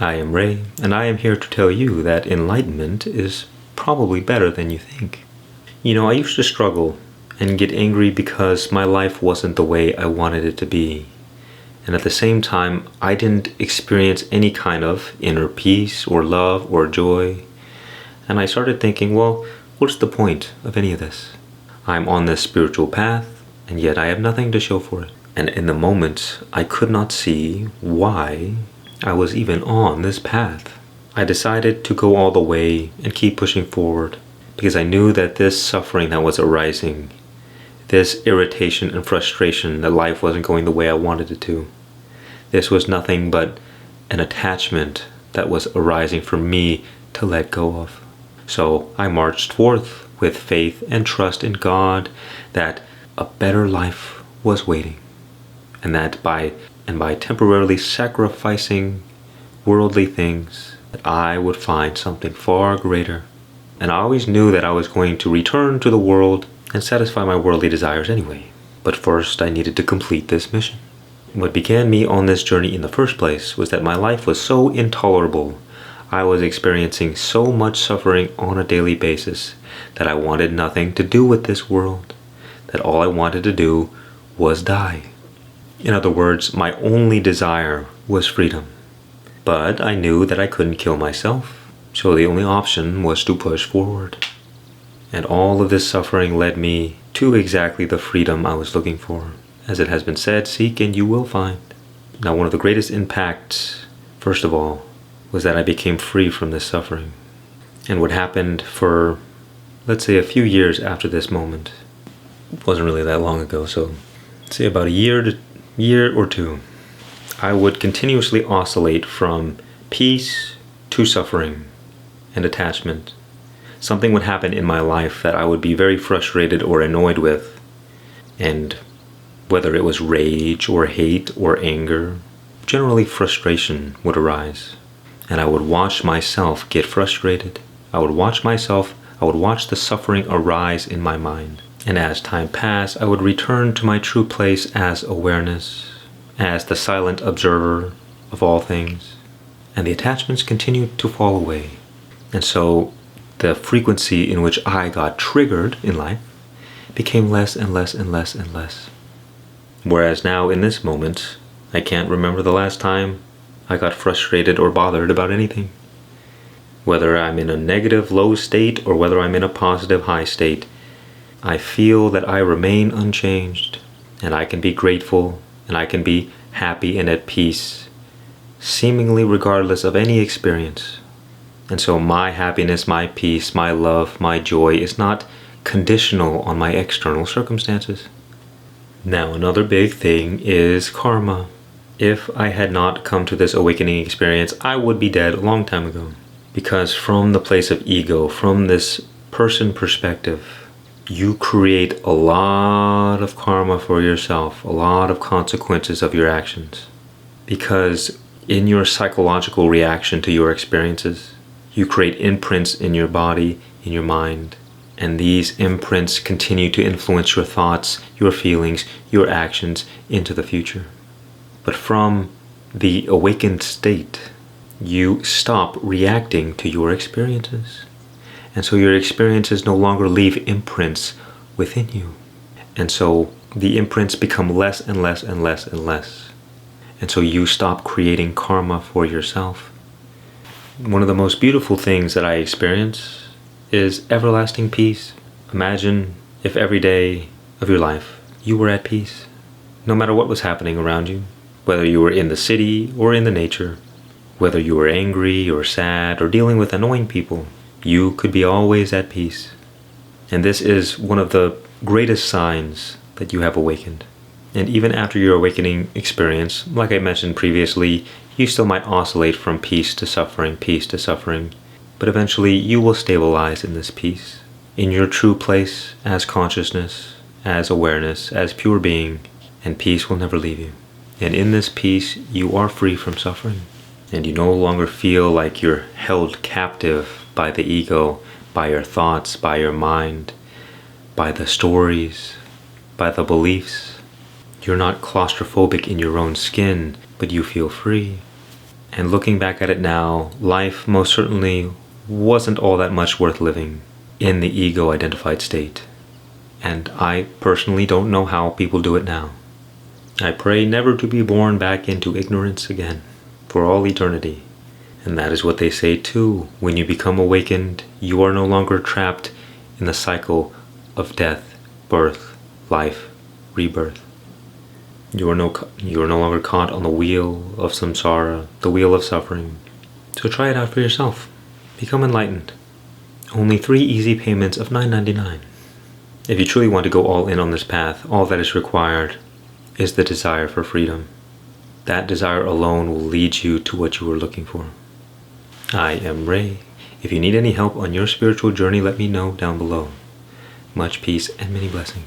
I am Ray, and I am here to tell you that enlightenment is probably better than you think. You know, I used to struggle and get angry because my life wasn't the way I wanted it to be. And at the same time, I didn't experience any kind of inner peace or love or joy. And I started thinking, well, what's the point of any of this? I'm on this spiritual path, and yet I have nothing to show for it. And in the moment, I could not see why I was even on this path. I decided to go all the way and keep pushing forward because I knew that this suffering that was arising, this irritation and frustration that life wasn't going the way I wanted it to, this was nothing but an attachment that was arising for me to let go of. So I marched forth with faith and trust in God that a better life was waiting, and that by temporarily sacrificing worldly things, that I would find something far greater. And I always knew that I was going to return to the world and satisfy my worldly desires anyway. But first I needed to complete this mission. What began me on this journey in the first place was that my life was so intolerable. I was experiencing so much suffering on a daily basis that I wanted nothing to do with this world, that all I wanted to do was die. In other words, my only desire was freedom. But I knew that I couldn't kill myself, so the only option was to push forward. And all of this suffering led me to exactly the freedom I was looking for. As it has been said, seek and you will find. Now, one of the greatest impacts, first of all, was that I became free from this suffering. And what happened for, let's say, a few years after this moment, it wasn't really that long ago, so say about a year or two, I would continuously oscillate from peace to suffering and attachment. Something would happen in my life that I would be very frustrated or annoyed with, and whether it was rage or hate or anger, generally frustration would arise. And I would watch myself get frustrated. I would watch the suffering arise in my mind. And as time passed, I would return to my true place as awareness, as the silent observer of all things. And the attachments continued to fall away. And so the frequency in which I got triggered in life became less and less and less and less. Whereas now in this moment, I can't remember the last time I got frustrated or bothered about anything. Whether I'm in a negative low state or whether I'm in a positive high state, I feel that I remain unchanged, and I can be grateful, and I can be happy and at peace, seemingly regardless of any experience. And so my happiness, my peace, my love, my joy is not conditional on my external circumstances. Now, another big thing is karma. If I had not come to this awakening experience, I would be dead a long time ago. Because from the place of ego, from this person perspective, you create a lot of karma for yourself, a lot of consequences of your actions. Because in your psychological reaction to your experiences, you create imprints in your body, in your mind, and these imprints continue to influence your thoughts, your feelings, your actions into the future. But from the awakened state, you stop reacting to your experiences. And so your experiences no longer leave imprints within you. And so the imprints become less and less and less and less. And so you stop creating karma for yourself. One of the most beautiful things that I experience is everlasting peace. Imagine if every day of your life you were at peace, no matter what was happening around you, whether you were in the city or in the nature, whether you were angry or sad or dealing with annoying people, you could be always at peace. And this is one of the greatest signs that you have awakened. And even after your awakening experience, like I mentioned previously, you still might oscillate from peace to suffering, but eventually you will stabilize in this peace, in your true place as consciousness, as awareness, as pure being, and peace will never leave you. And in this peace, you are free from suffering, and you no longer feel like you're held captive by the ego, by your thoughts, by your mind, by the stories, by the beliefs. You're not claustrophobic in your own skin, but you feel free. And looking back at it now, life most certainly wasn't all that much worth living in the ego-identified state. And I personally don't know how people do it now. I pray never to be born back into ignorance again, for all eternity. And that is what they say too. When you become awakened, you are no longer trapped in the cycle of death, birth, life, rebirth. You are no longer caught on the wheel of samsara, the wheel of suffering. So try it out for yourself. Become enlightened. Only 3 easy payments of $9.99. If you truly want to go all in on this path, all that is required is the desire for freedom. That desire alone will lead you to what you are looking for. I am Ray. If you need any help on your spiritual journey, let me know down below. Much peace and many blessings.